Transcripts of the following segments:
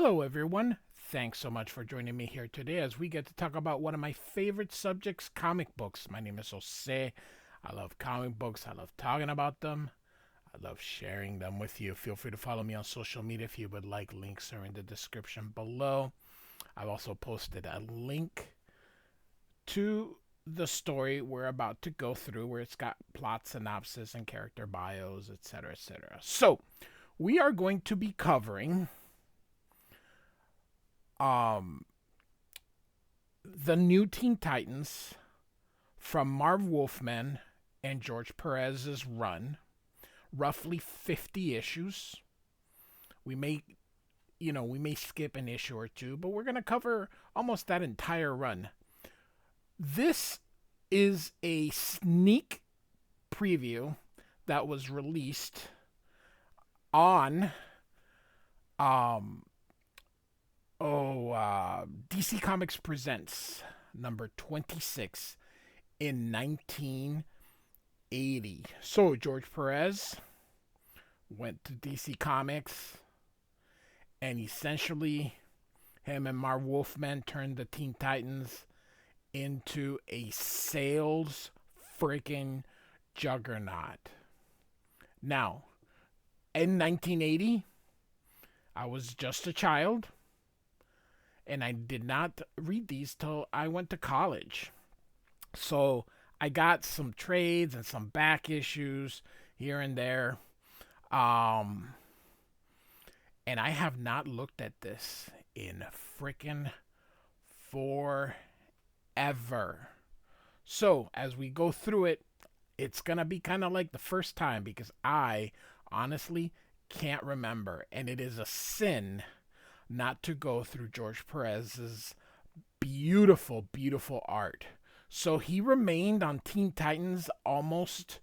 Hello, everyone. Thanks so much for joining me here today as we get to talk about one of my favorite subjects, comic books. My name is Jose. I love comic books. I love talking about them. I love sharing them with you. Feel free to follow me on social media if you would like. Links are in the description below. I've also posted a link to the story we're about to go through where it's got plot synopsis and character bios, etc., etc. So, we are going to be covering um the new Teen Titans from Marv Wolfman and George Perez's run, roughly 50 issues. We may, we may skip an issue or two, but we're going to cover almost that entire run. This is a sneak preview that was released on DC Comics Presents number 26 in 1980. So George Perez went to DC Comics, and essentially him and Marv Wolfman turned the Teen Titans into a sales freaking juggernaut. Now, in 1980, I was just a child, and I did not read these till I went to college. So I got some trades and some back issues here and there. And I have not looked at this in frickin' forever. So as we go through it, it's going to be kind of like the first time because I honestly can't remember. And it is a sin not to go through George Perez's beautiful, beautiful art. So he remained on Teen Titans almost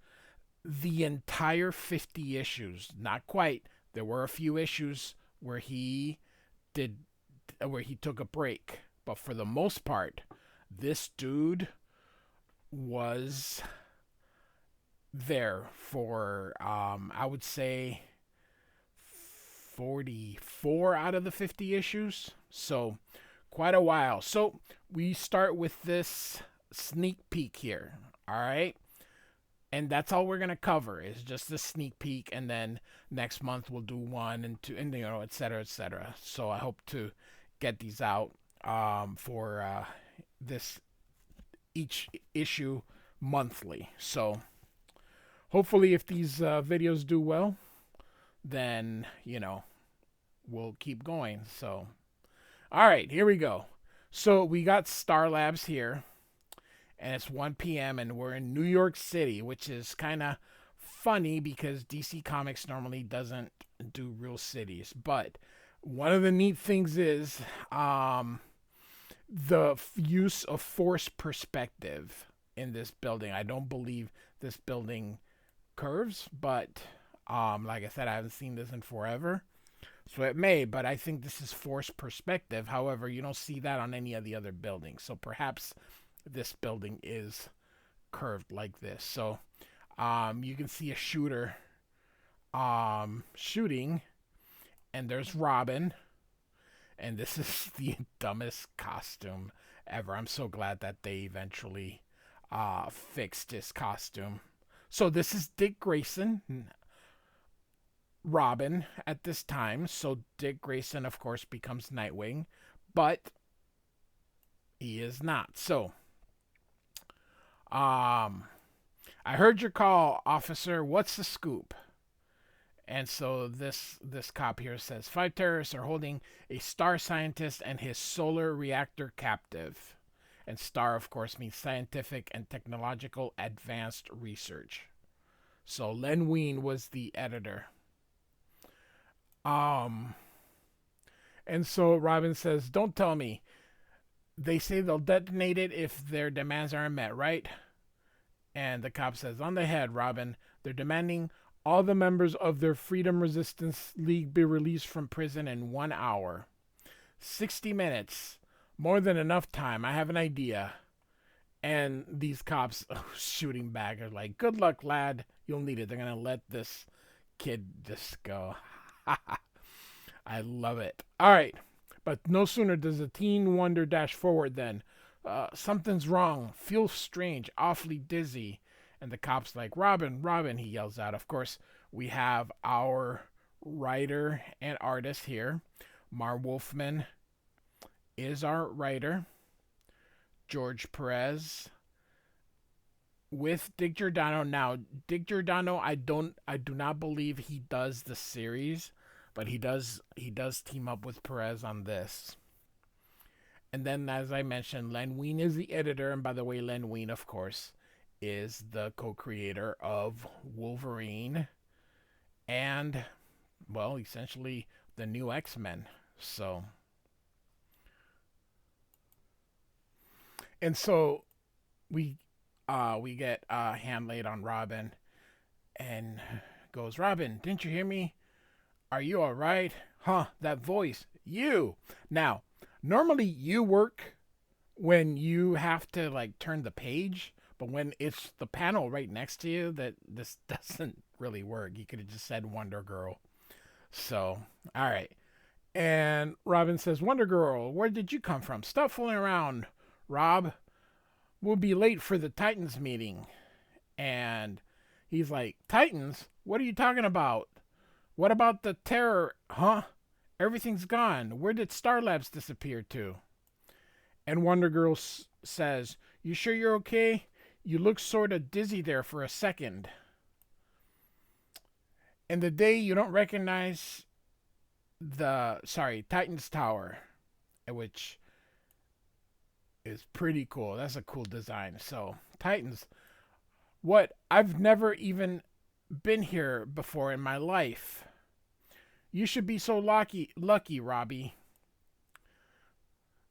the entire 50 issues. Not quite. There were a few issues where he took a break, but for the most part, this dude was there for I would say 44 out of the 50 issues. So quite a while. So we start with this sneak peek here. All right. And that's all we're going to cover is just the sneak peek. And then next month we'll do 1 and 2 and, et cetera, et cetera. So I hope to get these out for this each issue monthly. So hopefully if these videos do well, then, we'll keep going. So, all right, here we go. So we got Star Labs here, and it's 1 p.m., and we're in New York City, which is kind of funny because DC Comics normally doesn't do real cities. But one of the neat things is the use of force perspective in this building. I don't believe this building curves, but like I said, I haven't seen this in forever. So it may, but I think this is forced perspective. However, you don't see that on any of the other buildings. So perhaps this building is curved like this. So you can see a shooter shooting, and there's Robin. And this is the dumbest costume ever. I'm so glad that they eventually fixed his costume. So this is Dick Grayson, Robin at this time. So Dick Grayson, of course, becomes Nightwing, but he is not. So, I heard your call, officer. What's the scoop? And so this cop here says 5 terrorists are holding a star scientist and his solar reactor captive. And star, of course, means scientific and technological advanced research. So Len Wein was the editor. And so Robin says, don't tell me. They say they'll detonate it if their demands aren't met, right? And the cop says, on the head, Robin. They're demanding all the members of their Freedom Resistance League be released from prison in 1 hour. 60 minutes. More than enough time. I have an idea. And these cops shooting back are like, good luck, lad. You'll need it. They're going to let this kid just go. I love it. All right. But no sooner does the teen wonder dash forward than something's wrong. Feels strange, awfully dizzy. And the cop's like, Robin, Robin, he yells out. Of course, we have our writer and artist here. Marv Wolfman is our writer. George Perez with Dick Giordano. Now, Dick Giordano, I do not believe he does the series, but he does team up with Perez on this. And then, as I mentioned, Len Wein is the editor, and by the way, Len Wein, of course, is the co-creator of Wolverine and, well, essentially the new X-Men. So, and so we get a hand laid on Robin, and goes, Robin, didn't you hear me? Are you all right? Huh, that voice. You. Now, normally you work when you have to like turn the page, but when it's the panel right next to you, that this doesn't really work. You could have just said Wonder Girl. So, all right. And Robin says, Wonder Girl, where did you come from? Stop fooling around, Rob. We'll be late for the Titans meeting. And he's like, Titans? What are you talking about? What about the terror? Huh? Everything's gone. Where did Star Labs disappear to? And Wonder Girl says, you sure you're okay? You look sort of dizzy there for a second. And the day you don't recognize Titan's Tower, which is pretty cool. That's a cool design. So, Titans, what? I've never even been here before in my life. You should be so lucky, Robbie.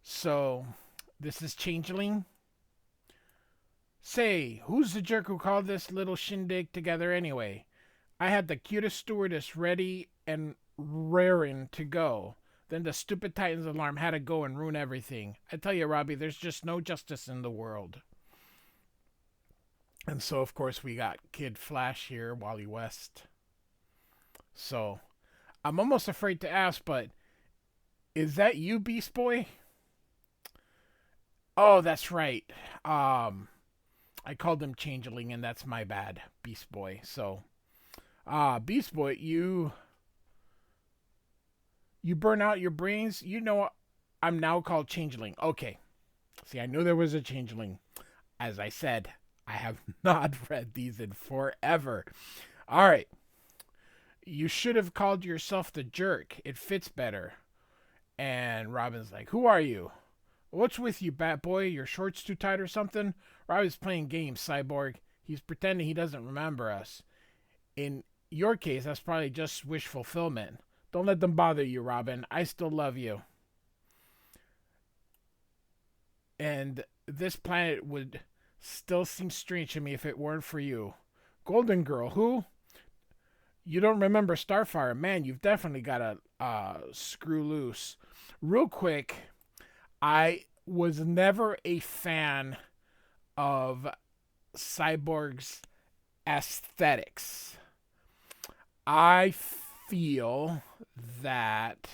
So, this is Changeling. Say, who's the jerk who called this little shindig together anyway? I had the cutest stewardess ready and raring to go. Then the stupid Titan's alarm had to go and ruin everything. I tell you, Robbie, there's just no justice in the world. And so, of course, we got Kid Flash here, Wally West. So, I'm almost afraid to ask, but is that you, Beast Boy? Oh, that's right. I called him Changeling, and that's my bad, Beast Boy. So, Beast Boy, you burn out your brains. You know, I'm now called Changeling. Okay. See, I knew there was a Changeling. As I said, I have not read these in forever. All right. You should have called yourself the Jerk. It fits better. And Robin's like, who are you? What's with you, Bat Boy? Your shorts too tight or something? Robin's playing games, Cyborg. He's pretending he doesn't remember us. In your case, that's probably just wish fulfillment. Don't let them bother you, Robin. I still love you. And this planet would still seem strange to me if it weren't for you. Golden Girl, who? You don't remember Starfire. Man, you've definitely got to screw loose. Real quick, I was never a fan of Cyborg's aesthetics. I feel that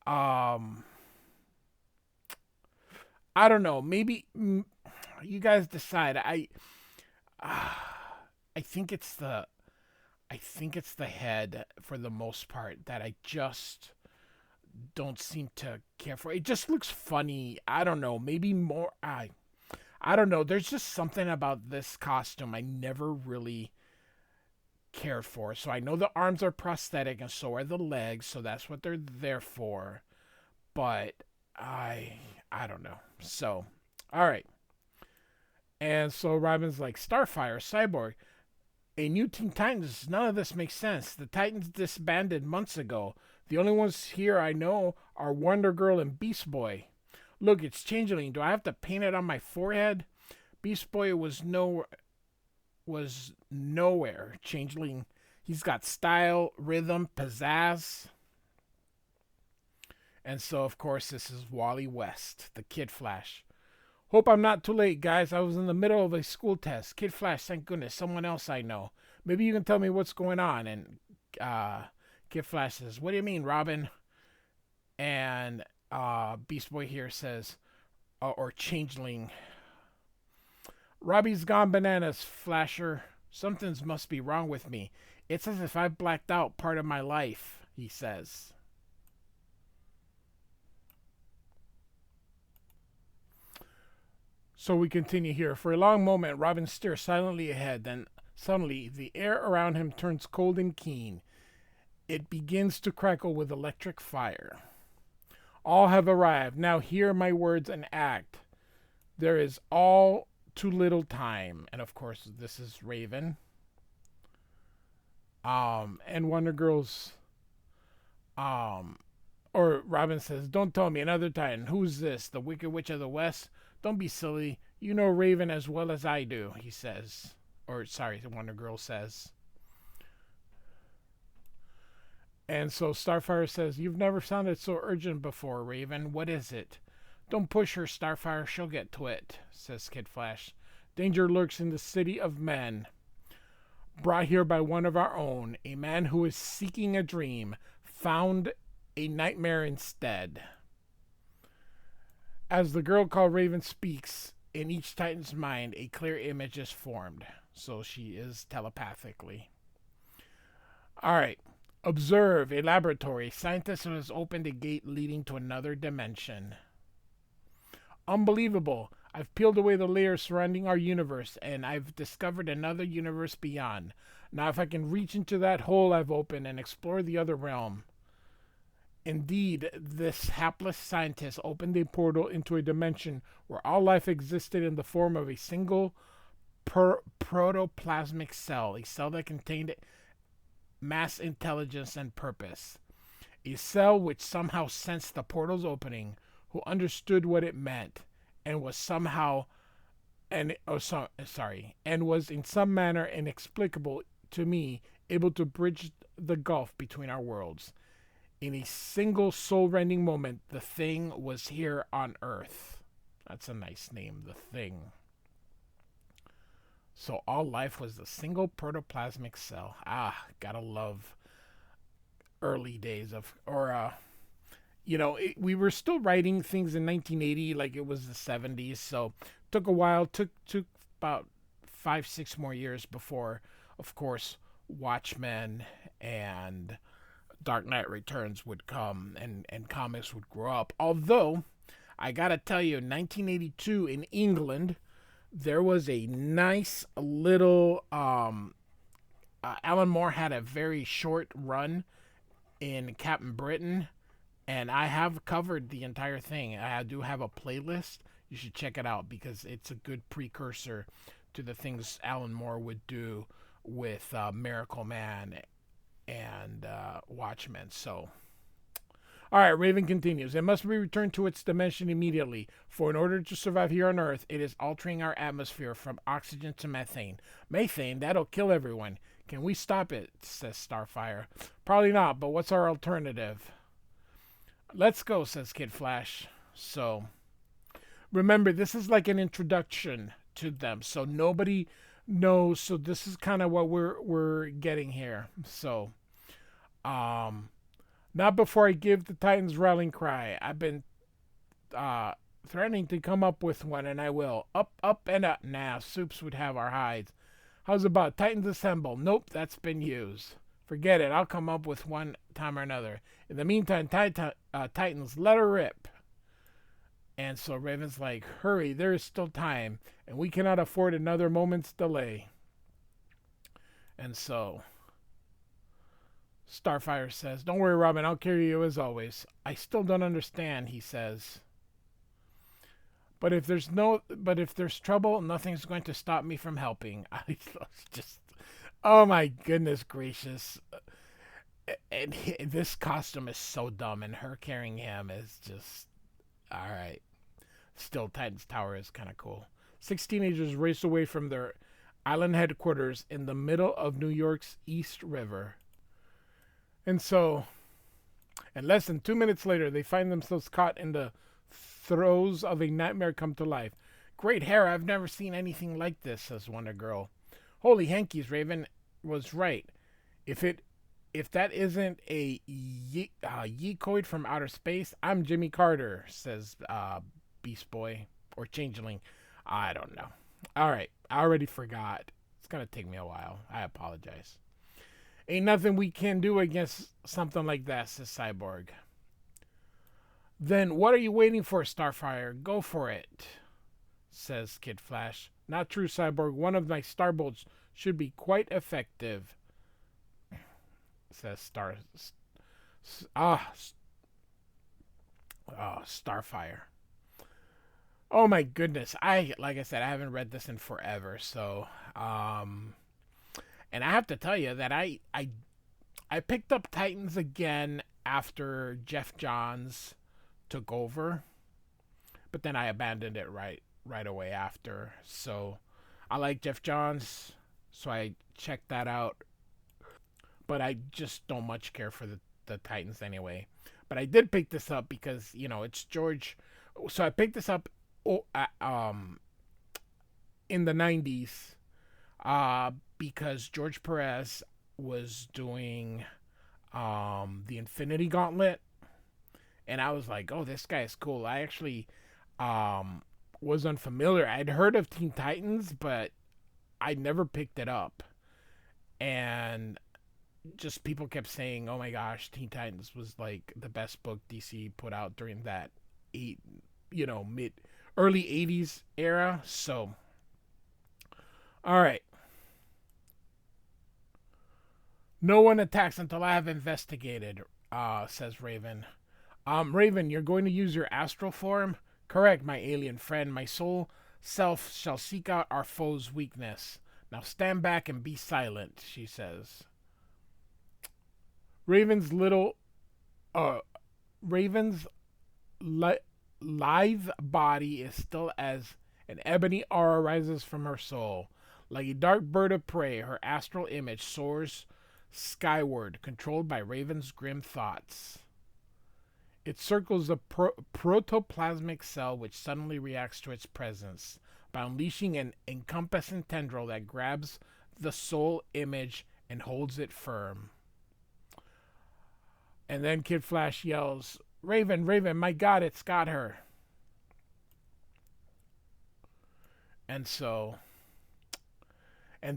I don't know, maybe you guys decide. I think it's the head for the most part that I just don't seem to care for. It just looks funny. I don't know, maybe more I don't know. There's just something about this costume I never really cared for. So I know the arms are prosthetic and so are the legs, so that's what they're there for. But I don't know. So, all right. And so Robin's like, Starfire, Cyborg, a new Teen Titans. None of this makes sense. The Titans disbanded months ago. The only ones here I know are Wonder Girl and Beast Boy. Look, it's Changeling. Do I have to paint it on my forehead? Beast Boy was nowhere. Changeling, he's got style, rhythm, pizzazz. And so, of course, this is Wally West, the Kid Flash. Hope I'm not too late, guys. I was in the middle of a school test. Kid Flash, thank goodness, someone else I know. Maybe you can tell me what's going on. And Kid Flash says, "What do you mean, Robin?" And Beast Boy here says, or Changeling, "Robbie's gone bananas, Flasher. Something's must be wrong with me. It's as if I've blacked out part of my life," he says. So we continue here. For a long moment, Robin stares silently ahead. Then suddenly, the air around him turns cold and keen. It begins to crackle with electric fire. "All have arrived. Now hear my words and act. There is all too little time." And of course, this is Raven. And Wonder Girl's, or Robin says, "Don't tell me another Titan. Who's this? The Wicked Witch of the West? Don't be silly. You know Raven as well as I do," he says. Or, sorry, Wonder Girl says. And so Starfire says, "You've never sounded so urgent before, Raven. What is it?" "Don't push her, Starfire. She'll get to it," says Kid Flash. "Danger lurks in the city of men. Brought here by one of our own, a man who is seeking a dream, found a nightmare instead." As the girl called Raven speaks, in each Titan's mind, a clear image is formed. So she is telepathically. Alright. Observe a laboratory. Scientist has opened a gate leading to another dimension. Unbelievable. I've peeled away the layers surrounding our universe, and I've discovered another universe beyond. Now if I can reach into that hole I've opened and explore the other realm. Indeed, this hapless scientist opened a portal into a dimension where all life existed in the form of a single protoplasmic cell, a cell that contained mass intelligence and purpose. A cell which somehow sensed the portal's opening, who understood what it meant, and was somehow and was in some manner inexplicable to me, able to bridge the gulf between our worlds. In a single soul-rending moment, the Thing was here on Earth. That's a nice name, the Thing. So all life was a single protoplasmic cell. Gotta love early days of, we were still writing things in 1980 like it was the 70s. So took a while, took about 5-6 more years before, of course, Watchmen and Dark Knight Returns would come and comics would grow up. Although, I gotta tell you, in 1982 in England, there was a nice little, Alan Moore had a very short run in Captain Britain, and I have covered the entire thing. I do have a playlist. You should check it out because it's a good precursor to the things Alan Moore would do with Miracle Man and Watchmen. So, alright, Raven continues. It must be returned to its dimension immediately, for in order to survive here on Earth, it is altering our atmosphere from oxygen to methane. Methane, that'll kill everyone. Can we stop it? Says Starfire. Probably not, but what's our alternative? Let's go, says Kid Flash. So, remember, this is like an introduction to them, so nobody knows. So this is kind of what we're getting here. So, not before I give the Titans rallying cry. I've been threatening to come up with one, and I will. Up, up, and up. Nah, Soups would have our hides. How's about Titans Assemble? Nope, that's been used. Forget it. I'll come up with one time or another. In the meantime, Titans, let her rip. And so Raven's like, hurry, there is still time, and we cannot afford another moment's delay. And so Starfire says, don't worry, Robin, I'll carry you as always. I still don't understand, he says. But if there's trouble, nothing's going to stop me from helping. I just, oh my goodness gracious. And this costume is so dumb, and her carrying him is just, alright. Still, Titan's Tower is kind of cool. 6 teenagers race away from their island headquarters in the middle of New York's East River. And so, and less than 2 minutes later, they find themselves caught in the throes of a nightmare come to life. Great hair, I've never seen anything like this, says Wonder Girl. Holy hankies, Raven was right. If it If that isn't a Yeekoid from outer space, I'm Jimmy Carter, says Beast Boy or Changeling. I don't know. All right, I already forgot. It's gonna take me a while. I apologize. Ain't nothing we can do against something like that, says Cyborg. Then what are you waiting for, Starfire? Go for it, says Kid Flash. Not true, Cyborg. One of my starbolts should be quite effective, says Starfire. Oh my goodness. Like I said, I haven't read this in forever, so and I have to tell you that I picked up Titans again after Jeff Johns took over, but then I abandoned it right away after. So I like Jeff Johns, so I checked that out, but I just don't much care for the Titans anyway. But I did pick this up because it's George. So I picked this up in the 90s because George Perez was doing the Infinity Gauntlet, and I was like, oh, this guy is cool. I actually was unfamiliar. I'd heard of Teen Titans, but I never picked it up. And just people kept saying, oh my gosh, Teen Titans was like the best book DC put out during that early 80s era. So, all right. No one attacks until I have investigated, says Raven. Raven, you're going to use your astral form? Correct, my alien friend. My soul self shall seek out our foe's weakness. Now stand back and be silent, she says. Raven's lithe body is still as an ebony aura rises from her soul. Like a dark bird of prey, her astral image soars skyward, controlled by Raven's grim thoughts. It circles the protoplasmic cell, which suddenly reacts to its presence by unleashing an encompassing tendril that grabs the soul image and holds it firm. And then Kid Flash yells, Raven, Raven, my God, it's got her. And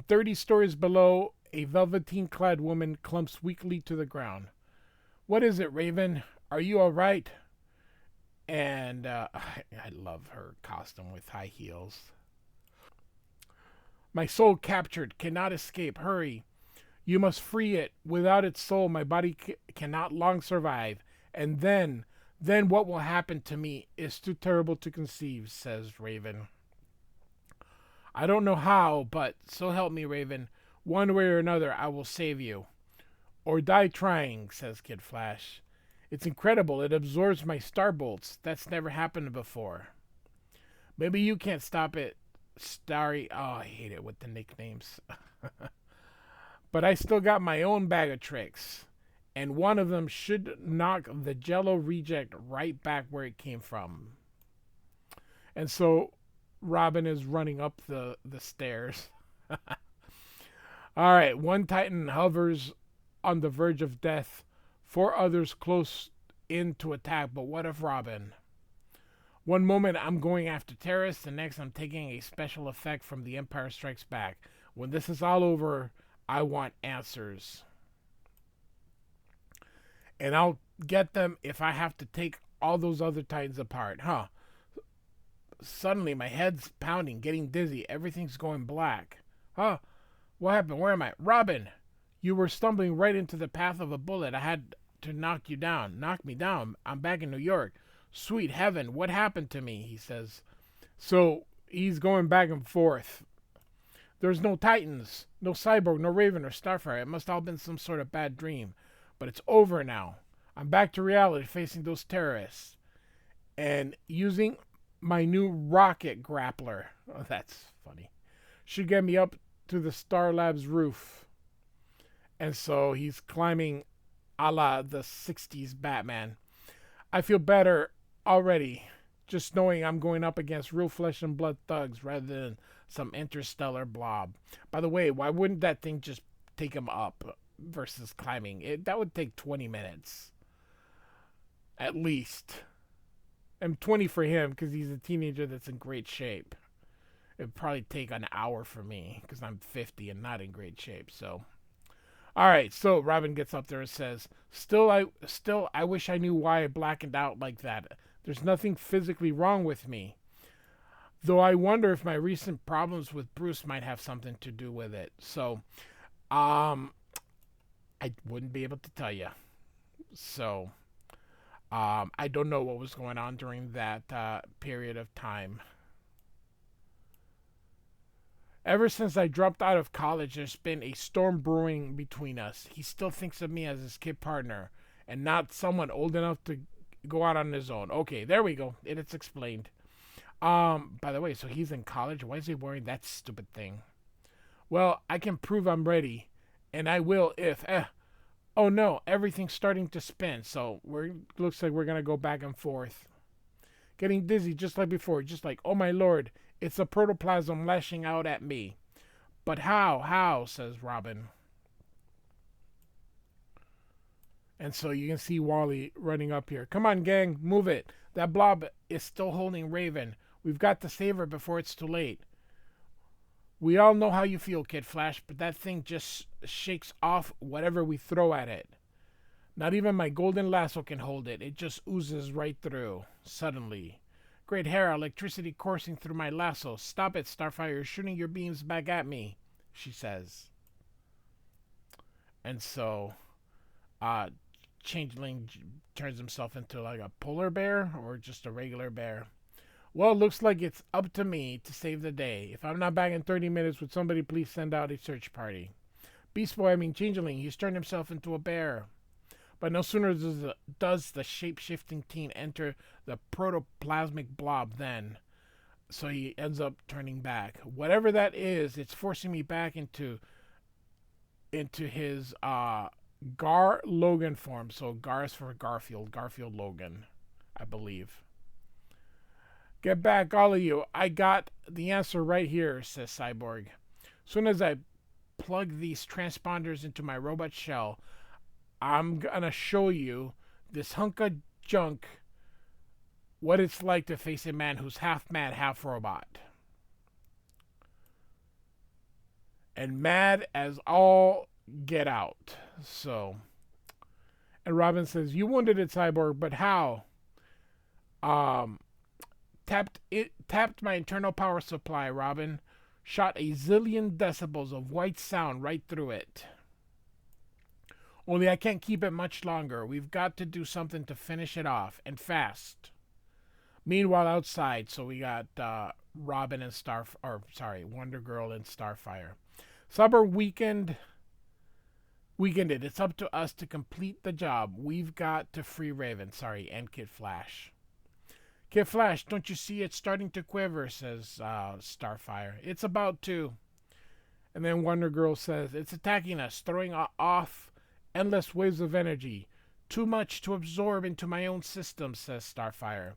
30 stories below, a velveteen-clad woman clumps weakly to the ground. What is it, Raven? Are you all right? And I love her costume with high heels. My soul captured, cannot escape. Hurry. You must free it. Without its soul, my body cannot long survive. And then what will happen to me is too terrible to conceive, says Raven. I don't know how, but so help me, Raven. One way or another, I will save you. Or die trying, says Kid Flash. It's incredible. It absorbs my starbolts. That's never happened before. Maybe you can't stop it, Starry. Oh, I hate it with the nicknames. But I still got my own bag of tricks. And one of them should knock the Jello reject right back where it came from. And so Robin is running up the stairs. All right, one Titan hovers on the verge of death. 4 others close in to attack, but what of Robin? One moment I'm going after terrorists, the next I'm taking a special effect from The Empire Strikes Back. When this is all over, I want answers. And I'll get them if I have to take all those other Titans apart. Suddenly my head's pounding, getting dizzy. Everything's going black. What happened? Where am I? Robin! You were stumbling right into the path of a bullet. I had to knock you down. Knock me down. I'm back in New York. Sweet heaven, what happened to me? He says. So he's going back and forth. There's no Titans, no Cyborg, no Raven or Starfire. It must all have been some sort of bad dream. But it's over now. I'm back to reality facing those terrorists. And using my new rocket grappler. Oh, that's funny. Should get me up to the Star Labs roof. And so he's climbing a la the 60s Batman. I feel better already just knowing I'm going up against real flesh and blood thugs rather than some interstellar blob. By the way, why wouldn't that thing just take him up? versus climbing. That would take 20 minutes at least. And 20 for him because he's a teenager that's in great shape. It'd probably take an hour for me because I'm 50 and not in great shape. So, all right. So Robin gets up there and says, "Still, I wish I knew why I blackened out like that. There's nothing physically wrong with me, though I wonder if my recent problems with Bruce might have something to do with it." So, I wouldn't be able to tell you. So, I don't know what was going on during that period of time. Ever since I dropped out of college, there's been a storm brewing between us. He still thinks of me as his kid partner and not someone old enough to go out on his own. Okay, there we go. It's explained. By the way, so he's in college. Why is he wearing that stupid thing? Well, I can prove I'm ready, and I will if. Oh no, everything's starting to spin. So looks like we're gonna go back and forth. Getting dizzy just like before, just like, oh my lord, it's the protoplasm lashing out at me. But how? How? Says Robin. And so you can see Wally running up here. Come on, gang, move it. That blob is still holding Raven. We've got to save her before it's too late. We all know how you feel, Kid Flash, but that thing just shakes off whatever we throw at it. Not even my golden lasso can hold it. It just oozes right through. Suddenly. Great hair, electricity coursing through my lasso. Stop it, Starfire. You're shooting your beams back at me, she says. And so, Changeling turns himself into like a polar bear or just a regular bear. Well, it looks like it's up to me to save the day. If I'm not back in 30 minutes, would somebody please send out a search party? Beast Boy, Changeling, he's turned himself into a bear. But no sooner does the shape-shifting teen enter the protoplasmic blob then. So he ends up turning back. Whatever that is, it's forcing me back into his Gar Logan form. So Gar is for Garfield. Garfield Logan, I believe. Get back, all of you. I got the answer right here, says Cyborg. Soon as I plug these transponders into my robot shell, I'm gonna show you, this hunk of junk, what it's like to face a man who's half man, half robot. And mad as all get out. So, and Robin says, you wounded it, Cyborg, but how? Tapped my internal power supply, Robin. Shot a zillion decibels of white sound right through it. Only I can't keep it much longer. We've got to do something to finish it off, and fast. Meanwhile, outside, so we got Robin and Wonder Girl and Starfire. Cyber weakened it. It's up to us to complete the job. We've got to free Raven, and Kid Flash. Kid Flash, don't you see it's starting to quiver, says Starfire. It's about to. And then Wonder Girl says, it's attacking us, throwing off endless waves of energy. Too much to absorb into my own system, says Starfire.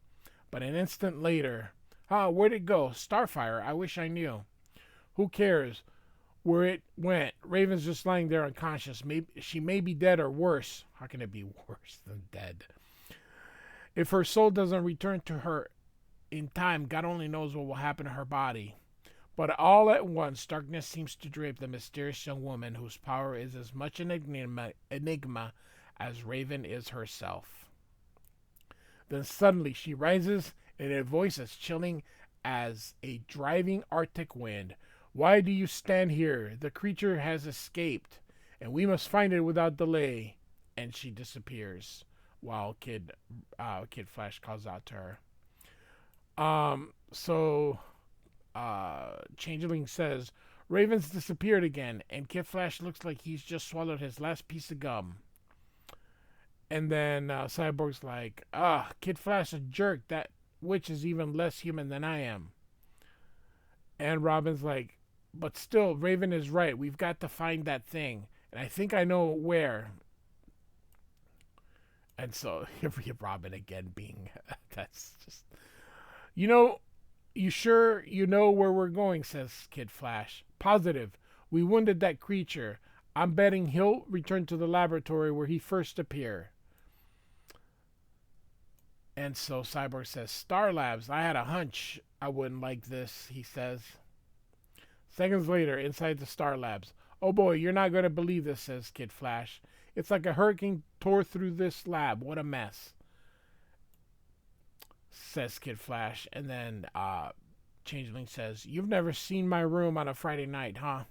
But an instant later, where'd it go? Starfire, I wish I knew. Who cares where it went? Raven's just lying there unconscious. She may be dead or worse. How can it be worse than dead? If her soul doesn't return to her in time, God only knows what will happen to her body. But all at once, darkness seems to drape the mysterious young woman whose power is as much an enigma as Raven is herself. Then suddenly she rises in a voice as chilling as a driving Arctic wind. Why do you stand here? The creature has escaped, and we must find it without delay. And she disappears while Kid Flash calls out to her. Changeling says, Raven's disappeared again, and Kid Flash looks like he's just swallowed his last piece of gum. And then Cyborg's like, Kid Flash a jerk. That witch is even less human than I am. And Robin's like, but still, Raven is right. We've got to find that thing. And I think I know where. And so, here we have Robin again being, that's just, you sure you know where we're going, says Kid Flash. Positive. We wounded that creature. I'm betting he'll return to the laboratory where he first appeared. And so Cyborg says, Star Labs, I had a hunch I wouldn't like this, he says. Seconds later, inside the Star Labs. Oh boy, you're not going to believe this, says Kid Flash. It's like a hurricane tore through this lab. What a mess, says Kid Flash. And then Changeling says, you've never seen my room on a Friday night, huh?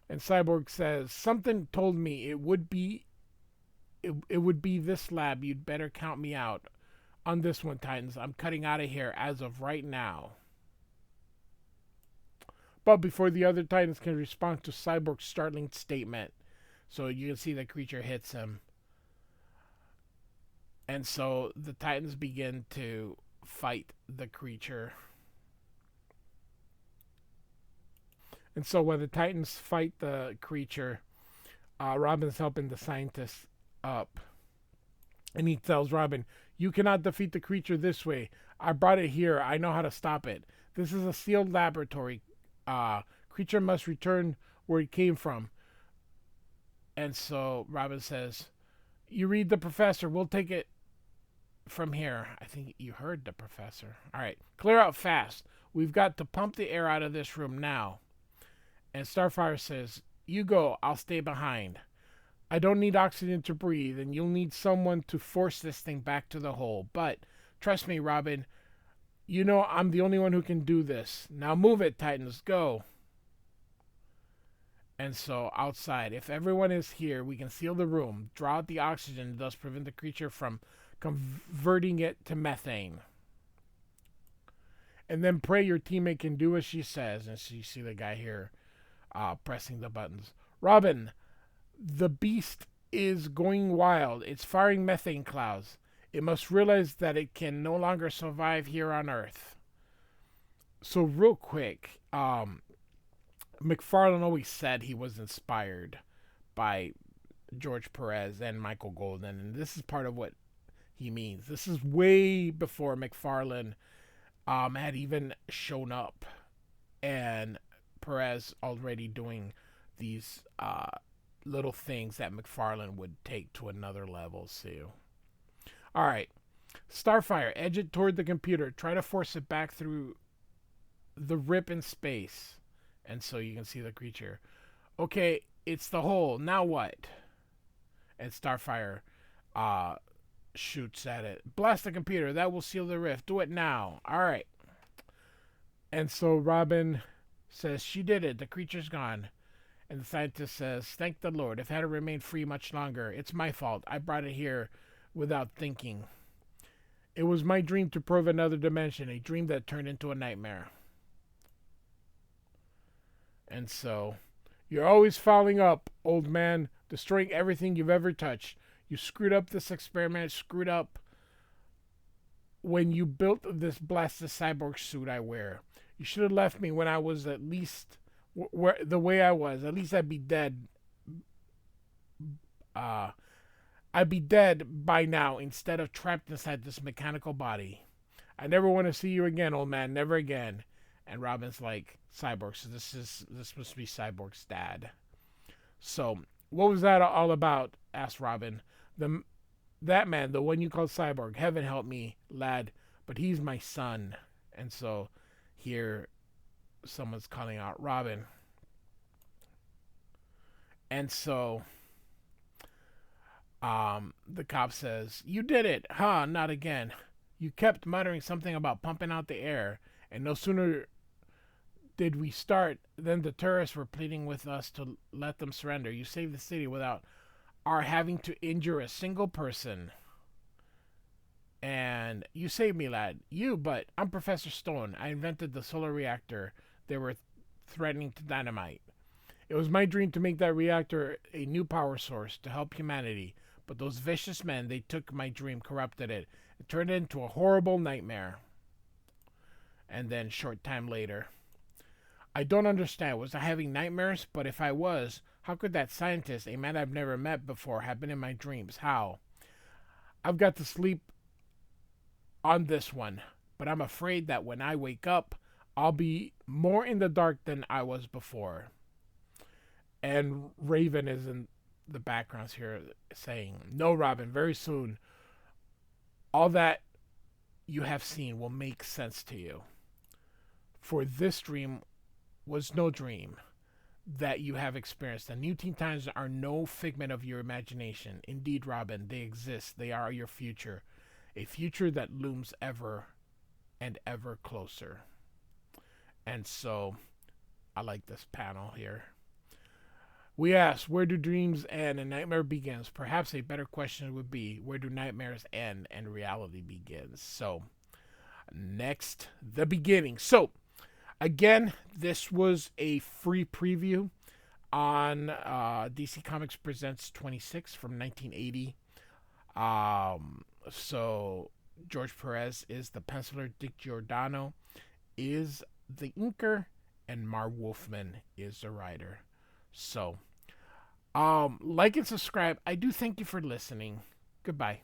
And Cyborg says, something told me it would be this lab. You'd better count me out on this one, Titans. I'm cutting out of here as of right now. But before the other Titans can respond to Cyborg's startling statement, so you can see the creature hits him. And so the Titans begin to fight the creature. And so when the Titans fight the creature, Robin's helping the scientists up. And he tells Robin, you cannot defeat the creature this way. I brought it here. I know how to stop it. This is a sealed laboratory. Creature must return where it came from. And so Robin says, you read the professor. We'll take it from here. I think you heard the professor. All right. Clear out fast. We've got to pump the air out of this room now. And Starfire says, you go. I'll stay behind. I don't need oxygen to breathe, and you'll need someone to force this thing back to the hole. But trust me, Robin, you know I'm the only one who can do this. Now move it, Titans. Go. And so outside, if everyone is here, we can seal the room, draw out the oxygen, and thus prevent the creature from converting it to methane. And then pray your teammate can do as she says. And so you see the guy here pressing the buttons. Robin, the beast is going wild. It's firing methane clouds. It must realize that it can no longer survive here on Earth. So real quick, McFarlane always said he was inspired by George Perez and Michael Golden, and this is part of what he means. This is way before McFarlane had even shown up, and Perez already doing these little things that McFarlane would take to another level. So, all right, Starfire, edge it toward the computer. Try to force it back through the rip in space. And so you can see the creature. Okay, it's the hole. Now what? And Starfire shoots at it. Blast the computer. That will seal the rift. Do it now. All right. And so Robin says, she did it. The creature's gone. And the scientist says, thank the Lord. If it had remained free much longer, it's my fault. I brought it here without thinking. It was my dream to probe another dimension, a dream that turned into a nightmare. And so, you're always fouling up, old man, destroying everything you've ever touched. You screwed up this experiment, screwed up when you built this blasted cyborg suit I wear. You should have left me when I was at least the way I was. At least I'd be dead. I'd be dead by now instead of trapped inside this mechanical body. I never want to see you again, old man. Never again. And Robin's like, Cyborg. So this must be Cyborg's dad. So what was that all about? Asked Robin. That man, the one you call Cyborg. Heaven help me, lad, but he's my son. And so here, someone's calling out Robin. And so the cop says, you did it, huh? Not again. You kept muttering something about pumping out the air, and no sooner did we start than the terrorists were pleading with us to let them surrender. You saved the city without our having to injure a single person. And you saved me, lad. You, but I'm Professor Stone. I invented the solar reactor they were threatening to dynamite. It was my dream to make that reactor a new power source to help humanity. But those vicious men, they took my dream, corrupted it, and turned it into a horrible nightmare. And then, short time later, I don't understand. Was I having nightmares? But if I was, how could that scientist, a man I've never met before, have been in my dreams? How? I've got to sleep on this one, but I'm afraid that when I wake up, I'll be more in the dark than I was before. And Raven is in the backgrounds here saying, "No, Robin, very soon, all that you have seen will make sense to you. For this dream was no dream that you have experienced. The new Teen Titans are no figment of your imagination. Indeed, Robin, they exist. They are your future. A future that looms ever and ever closer." And so, I like this panel here. We ask, where do dreams end and nightmare begins? Perhaps a better question would be, where do nightmares end and reality begins? So, next, the beginning. So, again, this was a free preview on DC Comics Presents 26 from 1980. So, George Perez is the penciler, Dick Giordano is the inker, and Marv Wolfman is the writer. So, like and subscribe. I do thank you for listening. Goodbye.